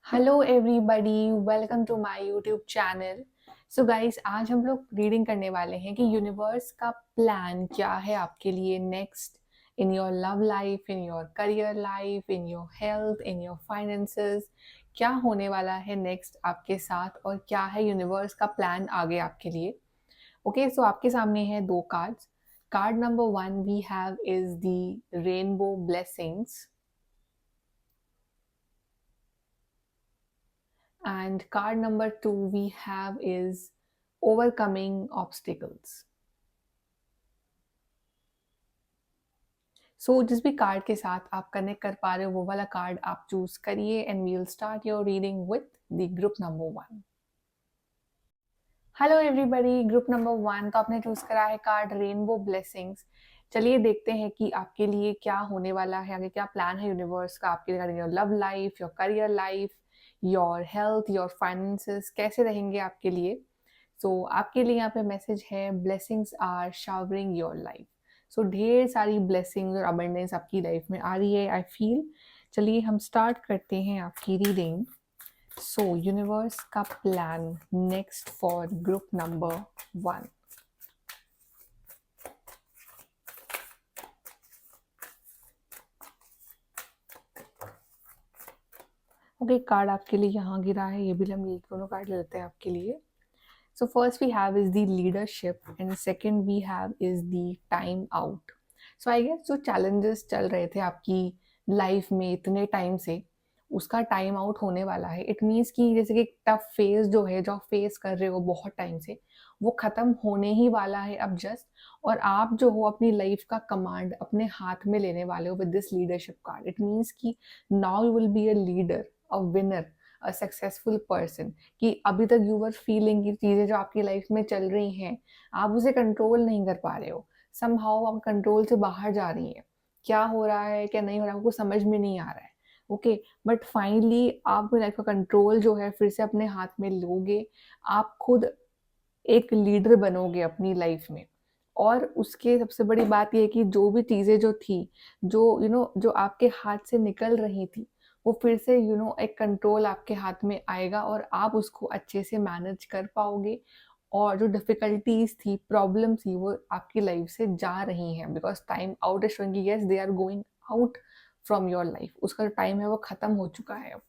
Hello everybody, welcome to my YouTube channel. So guys, आज हम लोग रीडिंग करने वाले हैं कि यूनिवर्स का प्लान क्या है आपके लिए next in your love life, in your career life, in your health, in your finances. क्या होने वाला है नेक्स्ट आपके साथ और क्या है यूनिवर्स का प्लान आगे आपके लिए। ओके, सो आपके सामने है दो cards. Card number one we have is the rainbow blessings and card number two we have is overcoming obstacles. So जिस भी कार्ड के साथ आप कनेक्ट कर पा रहे हो वो वाला कार्ड आप चूज करिए and we will start your reading with the group number one. Hello everybody, group number one तो आपने चूज करा है कार्ड रेनबो ब्लेसिंग्स। चलिए देखते हैं कि आपके लिए क्या होने वाला है, आगे क्या प्लान है यूनिवर्स का आपके regarding your love life, your career life, your health, your finances कैसे रहेंगे आपके लिए। सो आपके लिए यहाँ पे मैसेज है blessings are showering your life. So ढेर सारी ब्लेसिंग्स और अबंडेंस आपकी लाइफ में आ रही है आई फील। चलिए हम स्टार्ट करते हैं आपकी रीडिंग। सो यूनिवर्स का plan next for group number one. Okay, card आपके लिए यहाँ गिरा है, ये भी हम ये दोनों कार्ड ले लेते हैं आपके लिए। So first we have is the leadership and second we have is the time out. So I guess जो challenges चल रहे थे आपकी लाइफ में इतने टाइम से, उसका टाइम आउट होने वाला है। इट मीन्स कि जैसे कि टफ फेज जो है, जो आप फेस कर रहे हो बहुत टाइम से, वो खत्म होने ही वाला है अब जस्ट। और आप जो हो अपनी लाइफ का कमांड अपने हाथ में लेने वाले हो with this leadership card. It means कि now you will be a leader, a winner, a successful person. कि अभी तक यू वर फीलिंग की चीज़ें जो आपकी लाइफ में चल रही हैं, आप उसे कंट्रोल नहीं कर पा रहे हो, समहाउ आप कंट्रोल से बाहर जा रही हैं। क्या हो रहा है क्या नहीं हो रहा है आपको समझ में नहीं आ रहा है। ओके, बट फाइनली आप अपनी लाइफ का कंट्रोल जो है फिर से अपने हाथ में लोगे। आप खुद एक लीडर बनोगे अपनी लाइफ में। और उसके सबसे बड़ी बात ये है कि जो भी चीज़ें जो थी, जो जो आपके हाथ से निकल रही थी, वो फिर से एक कंट्रोल आपके हाथ में आएगा और आप उसको अच्छे से मैनेज कर पाओगे। और जो डिफिकल्टीज थी, प्रॉब्लम थी, वो आपकी लाइफ से जा रही हैं because time out is showing yes they are going out from your life. उसका जो टाइम है वो खत्म हो चुका है अब।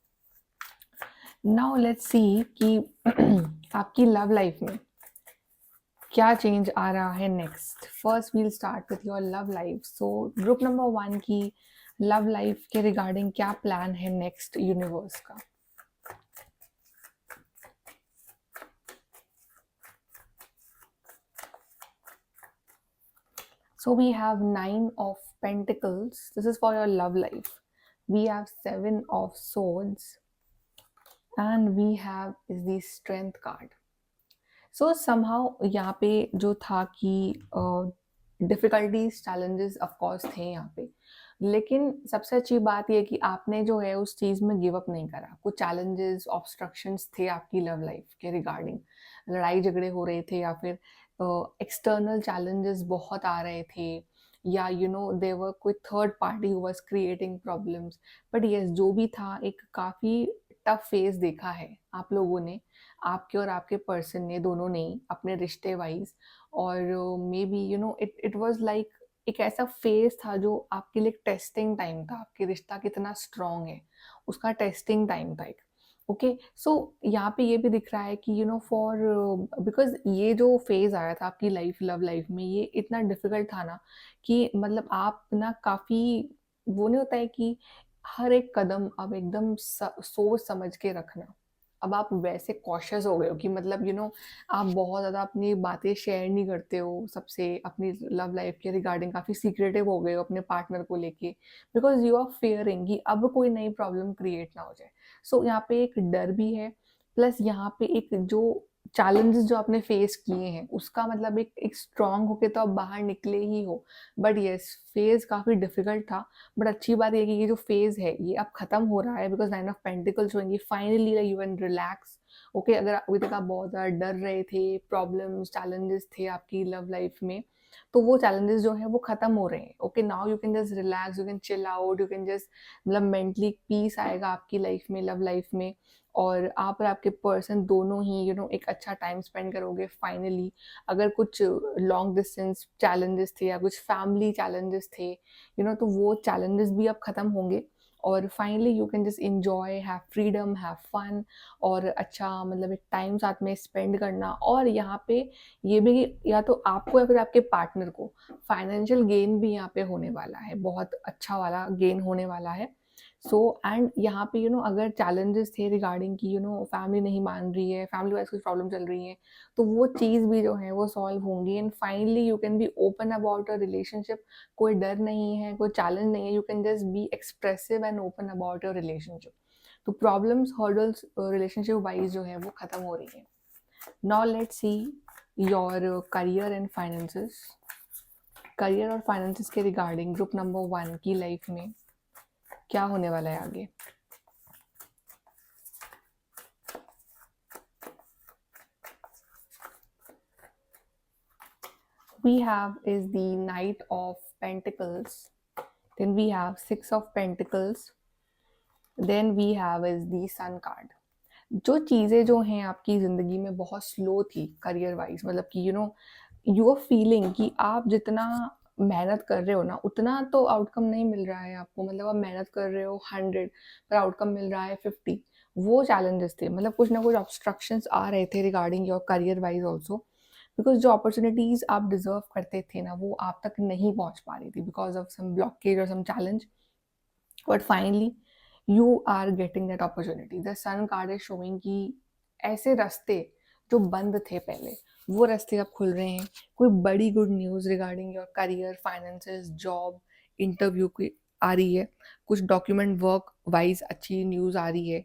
नाउ लेट्स सी कि आपकी लव लाइफ में क्या चेंज आ रहा है next. First we'll start with your love life. So group number one की लव लाइफ के रिगार्डिंग क्या प्लान है नेक्स्ट यूनिवर्स का। So we have nine of pentacles. This is for your love life. We have seven of swords and we have is the strength card. So somehow यहाँ पे जो था कि difficulties, challenges of course थे यहाँ पे। लेकिन सबसे अच्छी बात ये है कि आपने जो है उस चीज़ में गिव अप नहीं करा। कुछ चैलेंजेस, ऑब्स्ट्रक्शंस थे आपकी लव लाइफ के रिगार्डिंग। लड़ाई झगड़े हो रहे थे या फिर एक्सटर्नल चैलेंजेस बहुत आ रहे थे, या देयर वर कोई third party who was creating problems. But yes, जो भी था एक काफ़ी टफ फेज़ देखा है आप लोगों ने, आपके और आपके पर्सन ने, दोनों ने ही अपने रिश्ते वाइज। और may be it it was like एक ऐसा फेज था जो आपके लिए टेस्टिंग टाइम था। आपके रिश्ता कितना स्ट्रांग है उसका टेस्टिंग टाइम था एक। ओके, सो यहाँ पे ये भी दिख रहा है कि फॉर बिकॉज ये जो फेज आया था आपकी लाइफ लव लाइफ में, ये इतना डिफिकल्ट था ना कि मतलब आप ना काफ़ी, वो नहीं होता है कि हर एक कदम अब एकदम सोच समझ के रखना। अब आप वैसे कॉशियस हो गए हो कि मतलब आप बहुत ज़्यादा अपनी बातें शेयर नहीं करते हो सबसे, अपनी लव लाइफ के रिगार्डिंग काफ़ी सीक्रेटिव हो गए हो अपने पार्टनर को लेके, बिकॉज यू आर फियरिंग कि अब कोई नई प्रॉब्लम क्रिएट ना हो जाए। सो यहाँ पे एक डर भी है, प्लस यहाँ पे एक जो चैलेंजेस जो आपने फेस किए हैं उसका मतलब एक स्ट्रांग होके तो आप बाहर निकले ही हो। बट यस, फेज काफ़ी डिफिकल्ट था। बट अच्छी बात ये है कि ये जो फेज है ये अब खत्म हो रहा है बिकॉज नाइन ऑफ पेंटिकल्स होंगी finally you can relax. Okay, अगर अभी तक आप बहुत ज़्यादा डर रहे थे, प्रॉब्लम्स चैलेंजेस थे आपकी लव लाइफ में, तो वो चैलेंजेस जो हैं वो ख़त्म हो रहे हैं। Okay, now you can just relax, you can chill out, you can just मतलब मेंटली पीस आएगा आपकी लाइफ में, लव लाइफ में, और आप और आपके पर्सन दोनों ही एक अच्छा टाइम स्पेंड करोगे फाइनली। अगर कुछ लॉन्ग डिस्टेंस चैलेंजेस थे या कुछ फैमिली चैलेंजेस थे, तो वो चैलेंजेस भी अब ख़त्म होंगे, और finally you can just enjoy, have freedom, have fun, और अच्छा मतलब एक टाइम साथ में स्पेंड करना। और यहाँ पे ये भी कि या तो आपको या फिर आपके पार्टनर को फाइनेंशियल गेन भी यहाँ पे होने वाला है, बहुत अच्छा वाला गेन होने वाला है। सो एंड यहाँ पे अगर चैलेंजेस थे रिगार्डिंग कि फैमिली नहीं मान रही है, फैमिली वाइज कुछ प्रॉब्लम चल रही है, तो वो चीज़ भी जो है वो सॉल्व होंगी, and finally you can be open about a relationship. कोई डर नहीं है, कोई चैलेंज नहीं है, you can just be expressive and open about your relationship. तो प्रॉब्लम्स, हर्डल्स रिलेशनशिप वाइज जो है वो ख़त्म हो रही है। Now let's see your career and finances. Career और फाइनेंसेस के रिगार्डिंग ग्रुप नंबर 1 की लाइफ में क्या होने वाला है आगे। We have is the Knight of Pentacles, then we have Six of Pentacles, then we have is the Sun card. जो चीज़ें जो हैं आपकी ज़िंदगी में बहुत स्लो थी करियर वाइज, मतलब कि यू आर फीलिंग कि आप जितना मेहनत कर रहे हो ना उतना तो आउटकम नहीं मिल रहा है आपको, मतलब आप मेहनत कर रहे हो 100 पर आउटकम मिल रहा है 50। वो चैलेंजेस थे, मतलब कुछ ना कुछ ऑब्स्ट्रक्शंस आ रहे थे regarding your career wise also, because जो अपॉर्चुनिटीज़ आप डिजर्व करते थे ना वो आप तक नहीं पहुंच पा रही थी बिकॉज ऑफ सम ब्लॉकेज और some challenge. But finally you are getting that opportunity. The sun card is showing कि ऐसे रास्ते जो बंद थे पहले, वो रास्ते अब खुल रहे हैं। कोई बड़ी good news regarding your career, finances, job, interview की आ रही है। कुछ डॉक्यूमेंट वर्क वाइज अच्छी न्यूज़ आ रही है।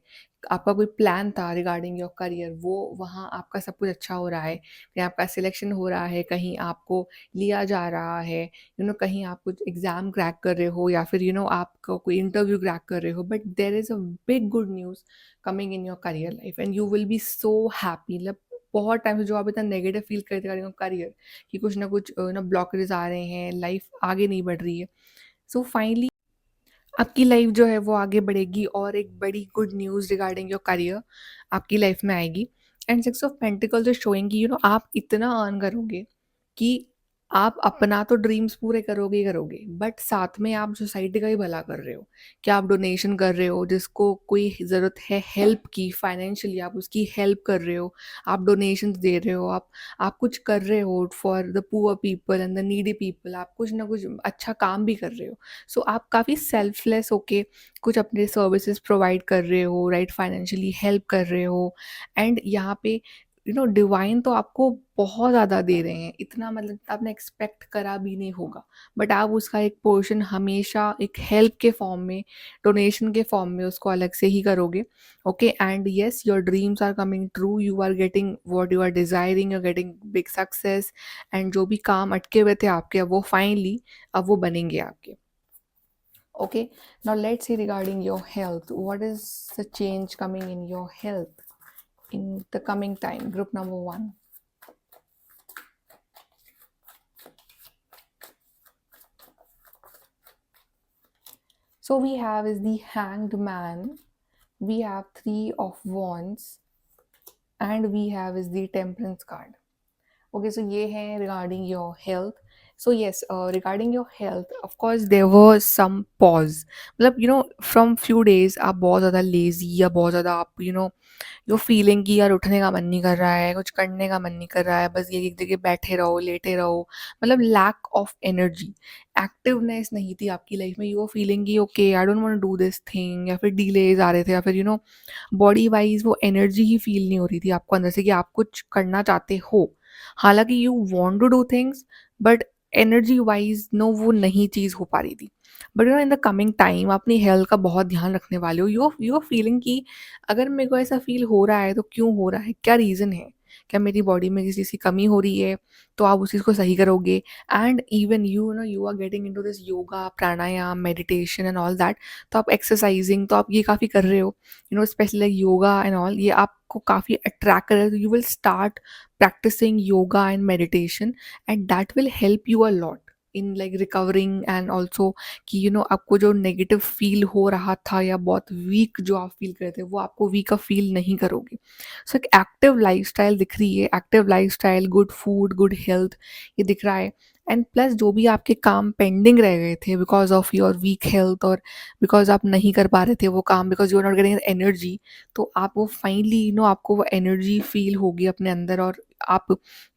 आपका कोई प्लान था रिगार्डिंग योर करियर, वो वहाँ आपका सब कुछ अच्छा हो रहा है। कहीं आपका सिलेक्शन हो रहा है, कहीं आपको लिया जा रहा है, कहीं आप कुछ एग्ज़ाम क्रैक कर रहे हो, या फिर आपका कोई इंटरव्यू क्रैक कर रहे हो, but there is a big good news coming in your career life and you will be so happy. मतलब बहुत टाइम से जो आप इतना नेगेटिव फील करते आ रहे हो करियर कि कुछ ना कुछ ब्लॉकेजेस आ रहे हैं, लाइफ आगे नहीं बढ़ रही है, सो फाइनली आपकी लाइफ जो है वो आगे बढ़ेगी और एक बड़ी good news regarding your career आपकी लाइफ में आएगी। And six of pentacles is showing कि आप इतना अर्न करोगे कि आप अपना तो ड्रीम्स पूरे करोगे ही करोगे, बट साथ में आप सोसाइटी का भी भला कर रहे हो। क्या आप डोनेशन कर रहे हो, जिसको कोई ज़रूरत है हेल्प की फाइनेंशियली, आप उसकी हेल्प कर रहे हो, आप डोनेशंस दे रहे हो, आप कुछ कर रहे हो for the poor people and the needy people, आप कुछ ना कुछ अच्छा काम भी कर रहे हो। सो आप काफ़ी सेल्फलेस होके कुछ अपने सर्विसेज प्रोवाइड कर रहे हो, राइट, फाइनेंशियली हेल्प कर रहे हो। एंड यहाँ पे डिवाइन तो आपको बहुत ज़्यादा दे रहे हैं, इतना मतलब आपने एक्सपेक्ट करा भी नहीं होगा, बट आप उसका एक पोर्शन हमेशा एक हेल्प के फॉर्म में, डोनेशन के फॉर्म में उसको अलग से ही करोगे। Okay, and yes, your dreams are coming true, you are getting what you are desiring, you are getting big success. And जो भी काम अटके हुए थे आपके, अब वो फाइनली अब वो बनेंगे आपके। Okay, now let's see regarding your health. What is the change coming in your health in the coming time? Group number 1. So we have is the Hanged Man, we have Three of Wands, and we have is the Temperance card. Okay, so ये है regarding your health. So yes, regarding your health, of course there was some pause. मतलब from few days आप बहुत ज़्यादा lazy या बहुत ज़्यादा आप जो फीलिंग कि यार उठने का मन नहीं कर रहा है, कुछ करने का मन नहीं कर रहा है, बस ये एक जगह बैठे रहो, लेटे रहो, मतलब लैक ऑफ एनर्जी, एक्टिवनेस नहीं थी आपकी लाइफ में। यू आर फीलिंग कि okay I don't want to do this thing, या फिर डिलेज आ रहे थे, या फिर बॉडी वाइज वो एनर्जी ही फील नहीं हो रही थी आपको अंदर से कि आप कुछ करना चाहते हो। हालांकि you want to do things, but energy wise वो नहीं चीज़ हो पा रही थी। But in the coming time अपनी हेल्थ का बहुत ध्यान रखने वाले हो। यू आर फीलिंग कि अगर मेरे को ऐसा फील हो रहा है तो क्यों हो रहा है, क्या रीज़न है, क्या मेरी बॉडी में किसी चीज़ की कमी हो रही है, तो आप उस चीज़ को सही करोगे। And even you are getting into this yoga, pranayama, meditation and all that, तो आप एक्सरसाइजिंग तो आप ये काफ़ी कर रहे हो, specially like yoga and all, ये आपको काफ़ी अट्रैक्ट कर रहा है, तो you will start practicing yoga and meditation, and that will help you a lot in like recovering, and also कि आपको जो नेगेटिव फील हो रहा था या बहुत वीक जो आप फील कर रहे थे, वो आपको वीक का फील नहीं करोगे। सो एक एक्टिव लाइफस्टाइल दिख रही है, active lifestyle, good food, good health, ये दिख रहा है। एंड प्लस जो भी आपके काम पेंडिंग रह गए थे because of your weak health, और बिकॉज आप नहीं कर पा रहे थे वो काम, because you are not getting energy, तो आप वो फाइनली आपको वो एनर्जी फील होगी अपने अंदर, और आप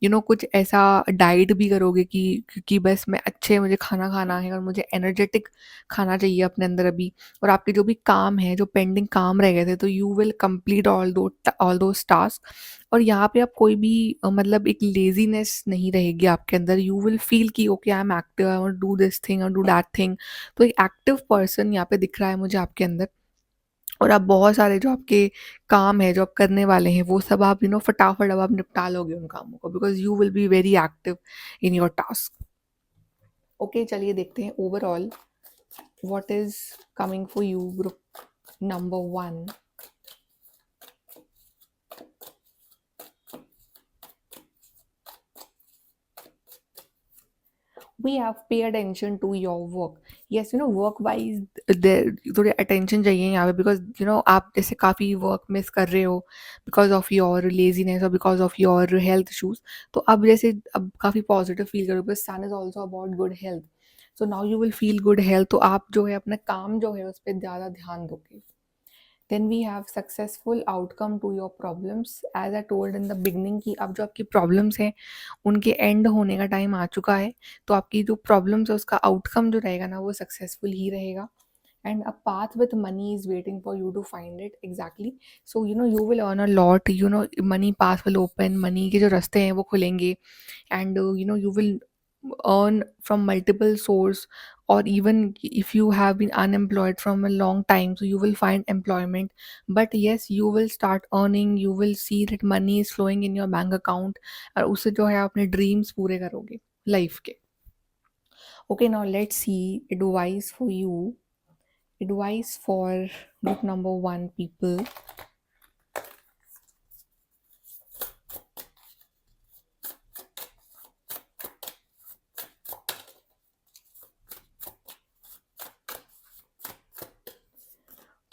कुछ ऐसा डाइट भी करोगे कि बस मैं अच्छे, मुझे खाना खाना है और मुझे एनर्जेटिक खाना चाहिए अपने अंदर अभी। और आपके जो भी काम है, जो पेंडिंग काम रह गए थे, तो you will complete all those task. और यहाँ पे आप कोई भी मतलब एक लेजीनेस नहीं रहेगी आपके अंदर, यू विल फील कि okay I am active, I want do this thing और डू दैट थिंग। तो एक एक्टिव पर्सन यहाँ पे दिख रहा है मुझे आपके अंदर। और आप बहुत सारे जो आपके काम है, जो आप करने वाले हैं, वो सब आप फटाफट अब आप निपटा लोगे उन कामों को, because you will be very active in your task. Okay, चलिए देखते हैं overall what is coming for you, group number 1। we have pay attention to your work. yes, work wise there थोड़े attention चाहिए यहाँ पे, because आप जैसे काफ़ी work miss कर रहे हो because of your laziness or because of your health issues, तो अब जैसे अब काफ़ी positive feel करोगे, because sun is also about good health, so now you will feel good health, तो आप जो है अपना काम जो है उस पर ज़्यादा ध्यान दोगे। Then we have successful outcome to your problems, as I told in the beginning कि अब जो आपकी problems हैं उनके end होने का टाइम आ चुका है, तो आपकी जो problems है उसका outcome जो रहेगा ना, वो successful ही रहेगा। And a path with money is waiting for you to find it exactly, so you will earn a lot, money path will open, money के जो रास्ते हैं वो खुलेंगे, and you will earn from multiple source, or even if you have been unemployed from a long time, so you will find employment, but yes, you will start earning, you will see that money is flowing in your bank account, और उससे जो है आप अपने dreams पूरे करोगे life के। Okay, now let's see advice for you, advice for group number 1 people.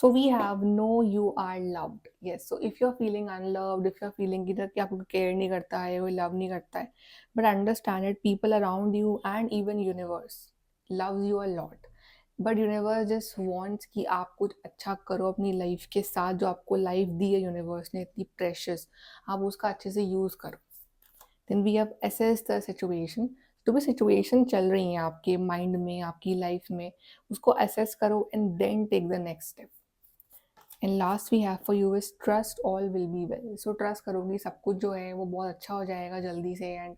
So we have know you are loved. Yes, so if you're feeling unloved, if you're feeling कि आपको केयर नहीं करता है, कोई love नहीं करता है, but understand it, people around you and even universe loves you a lot. But universe just wants कि आप कुछ अच्छा करो अपनी लाइफ के साथ, जो आपको लाइफ दी है यूनिवर्स ने इतनी प्रेशियस, आप उसका अच्छे से यूज़ करो। Then we have assess the situation, जो भी सिचुएशन चल रही हैं आपके माइंड में, आपकी लाइफ में, उसको असेस करो and then take the next step. And last we have for you is trust all will be well. So trust करोगी सब कुछ जो है वो बहुत अच्छा हो जाएगा जल्दी से। एंड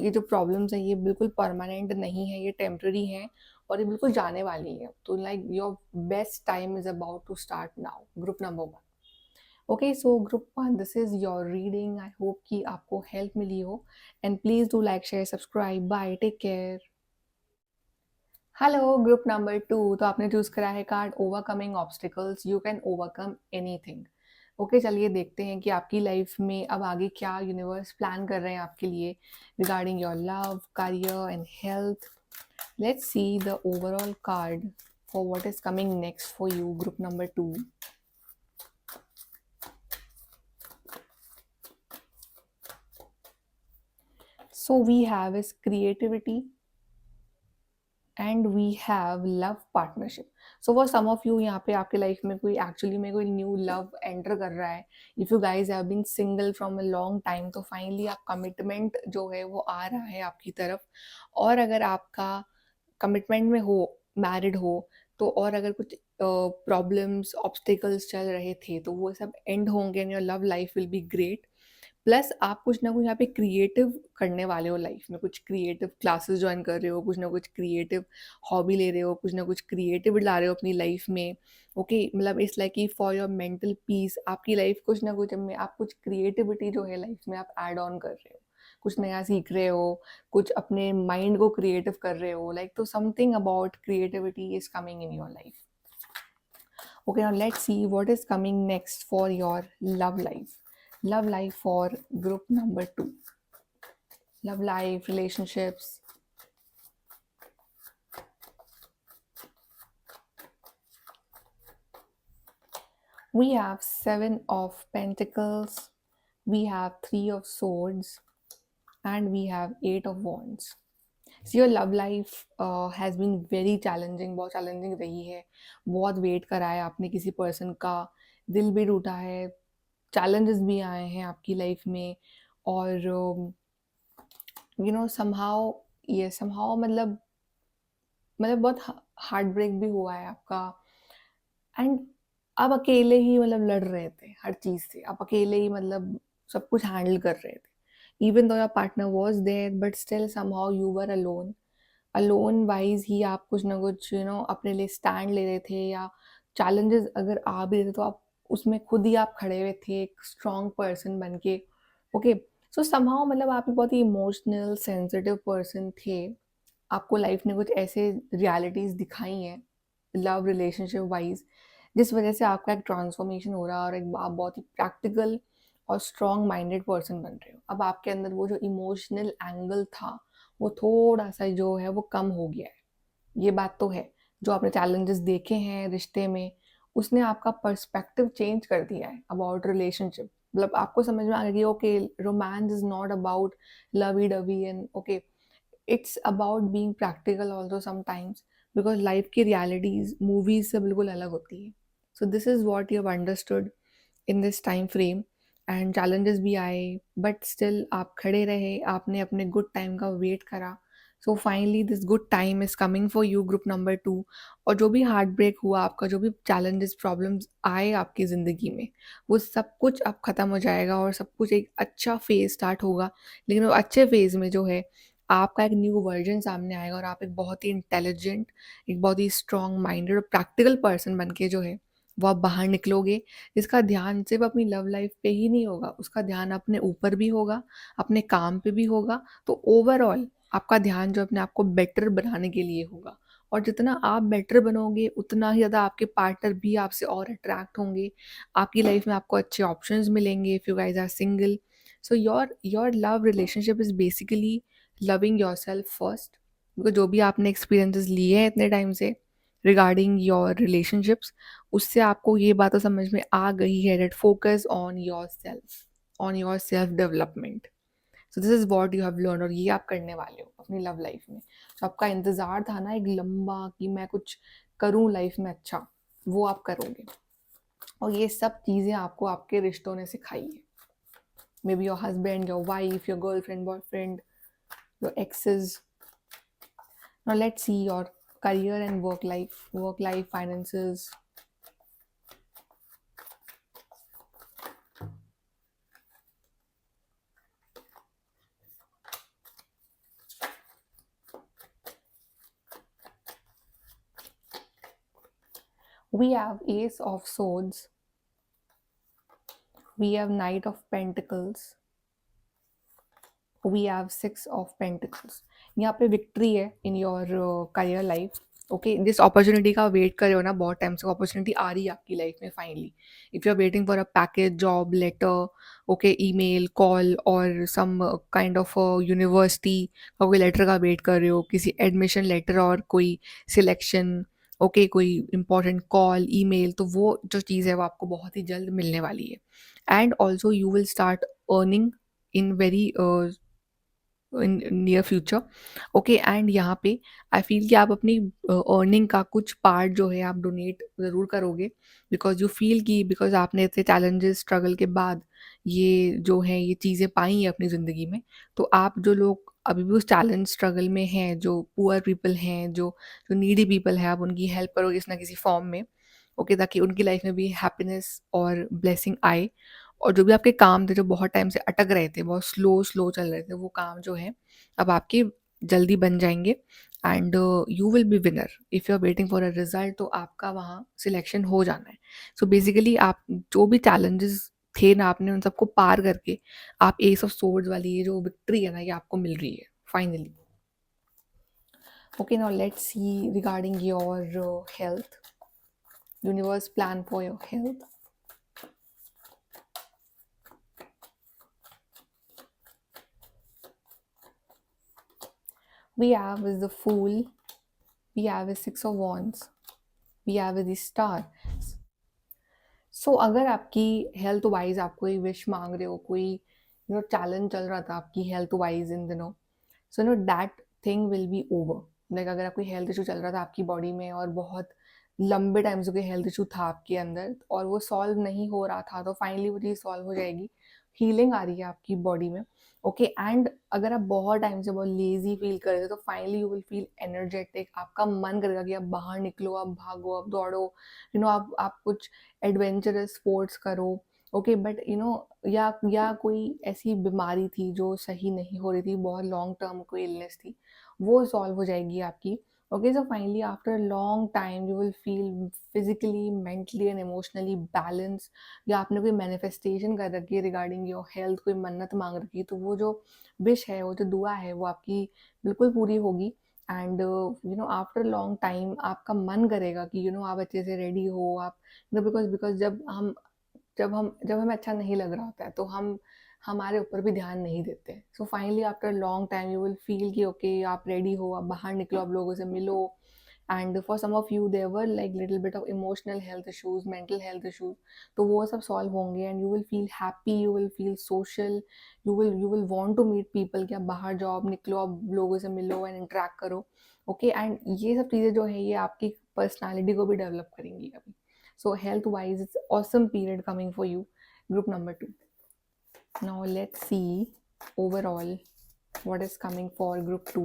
ये जो प्रॉब्लम्स है ये बिल्कुल परमानेंट नहीं है, ये टेम्प्रेरी है और ये बिल्कुल जाने वाली है। तो like your best time is about to start now, group number 1। Okay, so group 1, this is your reading. I hope कि आपको हेल्प मिली हो, and please do like, share, subscribe. Bye, take care. Hello group number 2, तो आपने choose करा है card overcoming obstacles, you can overcome anything. Okay, चलिए देखते हैं कि आपकी लाइफ में अब आगे क्या यूनिवर्स प्लान कर रहे हैं आपके लिए regarding your love, career and health. Let's see the overall card for what is coming next for you, group number 2। So we have is creativity and we have love partnership. So for some of you, यहाँ पे आपके life में कोई actually में कोई new love enter कर रहा है। If you guys have been single from a long time, तो फाइनली आप कमिटमेंट जो है वो आ रहा है आपकी तरफ। और अगर आपका कमिटमेंट में हो, मैरिड हो, तो और अगर कुछ प्रॉब्लम्स, ऑब्स्टिकल्स चल रहे थे, तो वो सब एंड होंगे and your love life will be great. Plus आप कुछ ना कुछ यहाँ पे क्रिएटिव करने वाले हो लाइफ में, कुछ क्रिएटिव क्लासेस जॉइन कर रहे हो, कुछ ना कुछ क्रिएटिव हॉबी ले रहे हो, कुछ ना कुछ क्रिएटिव ला रहे हो अपनी लाइफ में। ओके, मतलब इट्स लाइक कि फॉर योर मेंटल पीस आपकी लाइफ कुछ ना कुछ में आप कुछ क्रिएटिविटी जो है लाइफ में आप ऐड ऑन कर रहे हो, कुछ नया सीख रहे हो, कुछ अपने माइंड को क्रिएटिव कर रहे हो, लाइक तो something about creativity is coming in your life. Okay, now let's see what is coming next for your love life. Love life for group number 2. Love life, relationships. We have 7 of Pentacles, we have 3 of Swords, and we have 8 of Wands. So your love life has been very challenging, बहुत challenging रही है, बहुत wait करा है आपने किसी person का, दिल भी टूटा है, challenges भी आए हैं आपकी लाइफ में, और समहाउ ये समहाउ मतलब बहुत हार्ट ब्रेक भी हुआ है आपका, एंड आप अकेले ही मतलब लड़ रहे थे हर चीज़ से, आप अकेले ही मतलब सब कुछ हैंडल कर रहे थे, even though your partner was there but still somehow you were alone. Alone wise ही आप कुछ ना कुछ अपने लिए स्टैंड ले रहे थे, या चैलेंजेस अगर आ भी रहे थे तो आप उसमें खुद ही आप खड़े हुए थे एक स्ट्रॉन्ग पर्सन बन के. ओके, सो समहाउ मतलब आप एक बहुत ही इमोशनल सेंसिटिव पर्सन थे, आपको लाइफ ने कुछ ऐसे रियलिटीज़ दिखाई हैं लव रिलेशनशिप वाइज, जिस वजह से आपका एक ट्रांसफॉर्मेशन हो रहा है और एक आप बहुत ही प्रैक्टिकल और स्ट्रॉन्ग माइंडेड पर्सन बन रहे हो. अब आपके अंदर वो जो इमोशनल एंगल था वो थोड़ा सा जो है वो कम हो गया है, ये बात तो है. जो आपने चैलेंजेस देखे हैं रिश्ते में, उसने आपका पर्सपेक्टिव चेंज कर दिया है अबाउट रिलेशनशिप. मतलब आपको समझ में आ गया कि okay, romance is not about lovey dovey and okay, it's about being practical also sometimes, because life की रियलिटीज मूवीज से बिल्कुल अलग होती है. So this is what you have understood in this time frame. And challenges भी आए but still आप खड़े रहे, आपने अपने गुड टाइम का वेट करा. So finally this good time is coming for you group number 2. और जो भी हार्ट ब्रेक हुआ आपका, जो भी चैलेंजेस प्रॉब्लम्स आए आपकी ज़िंदगी में, वो सब कुछ अब ख़त्म हो जाएगा और सब कुछ एक अच्छा फेज़ स्टार्ट होगा. लेकिन वो अच्छे फेज़ में जो है आपका एक न्यू वर्जन सामने आएगा और आप एक बहुत ही इंटेलिजेंट, एक बहुत ही स्ट्रॉन्ग माइंडेड और प्रैक्टिकल पर्सन बन के जो है वो आप बाहर निकलोगे, जिसका ध्यान सिर्फ अपनी लव लाइफ पे ही नहीं होगा, उसका ध्यान अपने ऊपर भी होगा, अपने काम पे भी होगा. तो ओवरऑल आपका ध्यान जो अपने आप को बेटर बनाने के लिए होगा. और जितना आप बेटर बनोगे उतना ही ज़्यादा आपके पार्टनर भी आपसे और अट्रैक्ट होंगे, आपकी लाइफ में आपको अच्छे ऑप्शंस मिलेंगे if you guys are single. So your love relationship is basically loving yourself first. Because जो भी आपने एक्सपीरियंसेस लिए हैं इतने टाइम से रिगार्डिंग योर रिलेशनशिप्स, उससे आपको ये बात तो समझ में आ गई है that focus on your self development. So this is what you have learn, और ये आप करने वाले हो अपनी लव लाइफ में. तो आपका इंतज़ार था ना एक लंबा कि मैं कुछ करूँ लाइफ में अच्छा, वो आप करोगे. और ये सब चीज़ें आपको आपके रिश्तों ने सिखाई है. May be your husband, your wife, your girlfriend, boyfriend, your exes. Now let's see your career and work life, finances. We have Ace of Swords, we have Knight of Pentacles, we have Six of Pentacles. यहाँ पे victory है इन your career life. Okay, जिस opportunity का wait कर रहे हो ना बहुत टाइम से, अपॉर्चुनिटी आ रही है आपकी लाइफ में finally. If you are waiting for a package, job, letter, okay, email, call और सम काइंड ऑफ यूनिवर्सिटी का कोई लेटर का वेट कर रहे हो, किसी एडमिशन लेटर और कोई सिलेक्शन, ओके, कोई इंपॉर्टेंट कॉल, ईमेल, तो वो जो चीज़ है वो आपको बहुत ही जल्द मिलने वाली है. And also you will start earning in very in near future. Okay, and यहाँ पे आई फील कि आप अपनी अर्निंग का कुछ पार्ट जो है आप डोनेट ज़रूर करोगे, बिकॉज यू फील कि बिकॉज आपने इतने चैलेंजेस स्ट्रगल के बाद ये जो है ये चीज़ें पाई हैं अपनी ज़िंदगी में. तो आप जो लोग अभी भी उस चैलेंज स्ट्रगल में हैं, जो पुअर पीपल हैं, जो जो नीडी पीपल हैं, आप उनकी हेल्प करोगे किसी ना किसी फॉर्म में. ओके, ताकि उनकी लाइफ में भी हैप्पीनेस और ब्लेसिंग आए. और जो भी आपके काम थे जो बहुत टाइम से अटक रहे थे, बहुत स्लो स्लो चल रहे थे, वो काम जो है अब आपके जल्दी बन जाएंगे and you will be winner. If you are waiting for a result तो आपका वहाँ सिलेक्शन हो जाना है। सो बेसिकली आप जो भी चैलेंजेस थे ना, आपने उन सबको पार करके आप एस ऑफ सोर्ड्स वाली ये जो विक्ट्री है ना, ये आपको मिल रही है finally. Okay, now let's see regarding your health. Universe plan for your health. We have is the Fool. We have is Six of Wands. We have is the Star. सो अगर आपकी हेल्थ वाइज आप कोई wish मांग रहे हो, कोई challenge चल रहा था आपकी हेल्थ वाइज इन दिनों, so that thing will be over. Like अगर आपको हेल्थ इशू चल रहा था आपकी बॉडी में और बहुत लंबे टाइम से कोई हेल्थ इशू था आपके अंदर और वो सॉल्व नहीं हो रहा था, तो फाइनली वो चीज़ सॉल्व हो जाएगी। हीलिंग आ रही है आपकी बॉडी में। ओके एंड अगर आप बहुत टाइम से बहुत लेजी फील कर रहे थे तो finally you will feel energetic. आपका मन करेगा कि आप बाहर निकलो, आप भागो, आप दौड़ो, आप कुछ एडवेंचरस स्पोर्ट्स करो। ओके बट या कोई ऐसी बीमारी थी जो सही नहीं हो रही थी, बहुत लॉन्ग टर्म कोई इलनेस थी, वो सॉल्व हो जाएगी आपकी। Okay so finally after long time you will feel physically, mentally and emotionally balance. या आपने कोई मैनिफेस्टेशन कर रखी है रिगार्डिंग योर हेल्थ, कोई मन्नत मांग रखी है, तो वो जो विश है, वो जो दुआ है, वो आपकी बिल्कुल पूरी होगी। एंड आफ्टर लॉन्ग टाइम आपका मन करेगा कि आप अच्छे से रेडी हो, आप बिकॉज बिकॉज जब हमें अच्छा नहीं लग रहा होता है तो हम हमारे ऊपर भी ध्यान नहीं देते। So finally after long time you will feel कि ओके आप रेडी हो, आप बाहर निकलो, आप लोगों से मिलो। And for some of you there were like little bit of emotional health issues, mental health issues, तो वो सब सॉल्व होंगे and you will feel happy, you will feel social, you will want to meet people, कि आप बाहर जाओ, आप निकलो, आप लोगों से मिलो एंड इंटरेक्ट करो। ओके एंड ये सब चीज़ें जो है ये आपकी पर्सनालिटी को भी डेवलप करेंगी अभी। So health wise, it's awesome period coming for you. Group number 2. Now let's see overall what is coming for group 2.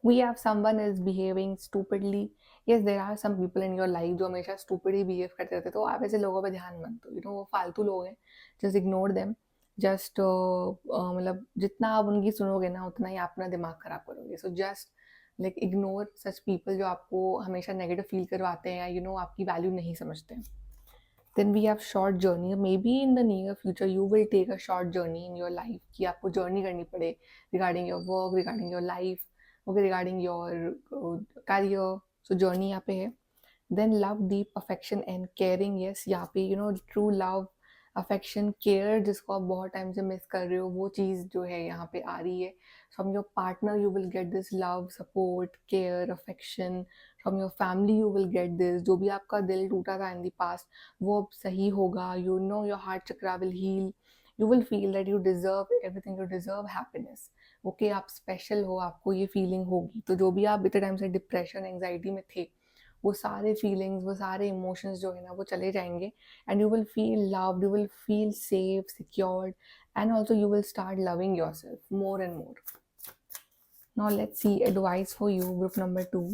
We have someone is behaving stupidly. Yes, there are some people in your life जो हमेशा stupid ही behave करते रहते हैं, तो आप ऐसे लोगों पे ध्यान मत दो। वो फालतू लोग हैं, just ignore them. जस्ट मतलब जितना आप उनकी सुनोगे ना उतना ही आप अपना दिमाग खराब करोगे। So just like ignore such people जो आपको हमेशा नेगेटिव फील करवाते हैं या आपकी वैल्यू नहीं समझते हैं। Then we have short journey. Maybe in the near future you will take a short journey in your life, कि आपको जर्नी करनी पड़े regarding your work, regarding your life, okay, regarding your career. So journey यहाँ पे है। Then love, deep affection and caring. Yes, यहाँ पे true love, affection, care जिसको आप बहुत टाइम से मिस कर रहे हो, वो चीज़ जो है यहाँ पे आ रही है। From your partner you will get this love, support, care, affection. From your family you will get this. जो भी आपका दिल टूटा था इन द पास्ट वो अब सही होगा। Your heart chakra will heal. You will feel that you deserve everything, you deserve happiness. Okay, आप स्पेशल हो, आपको ये फीलिंग होगी। तो जो भी आप इतने टाइम से डिप्रेशन, एंग्जाइटी में थे, वो सारे फीलिंग्स, वो सारे इमोशंस जो है ना वो चले जाएंगे and you will feel loved, you will feel safe, secured and also you will start loving yourself more and more. Now let's see advice for you, group number 2.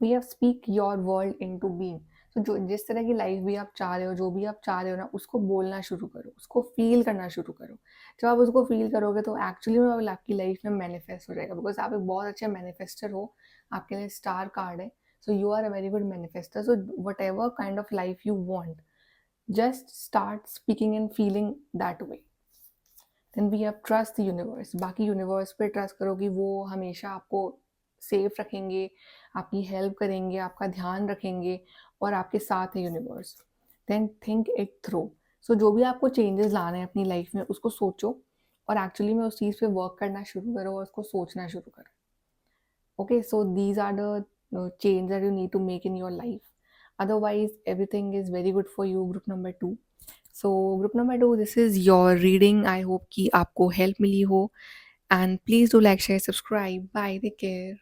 We have speak your world into being. तो जो जिस तरह की life भी आप चाह रहे हो, जो भी आप चाह रहे हो ना, उसको बोलना शुरू करो, उसको फील करना शुरू करो। जब आप उसको फील करोगे तो एक्चुअली में आपकी लाइफ में मैनिफेस्ट हो जाएगा, बिकॉज आप एक बहुत अच्छे मैनिफेस्टर हो। आपके लिए स्टार कार्ड है, so you are a very good manifester. So whatever kind of life you want, just start speaking and feeling that way. Then we have trust the universe. बाकी universe पे trust करो कि वो हमेशा आपको safe रखेंगे, आपकी help करेंगे, आपका ध्यान रखेंगे और आपके साथ है universe. Then think it through. So जो भी आपको चेंजेस लाने हैं अपनी लाइफ में उसको सोचो और एक्चुअली में उस चीज़ पे वर्क करना शुरू करो और उसको सोचना शुरू करो। Okay, so these are the change that you need to make in your life. Otherwise, everything is very good for you, group number 2. So group number 2, this is your reading. I hope कि आपको help मिली हो and please do like, share, subscribe. Bye, take care.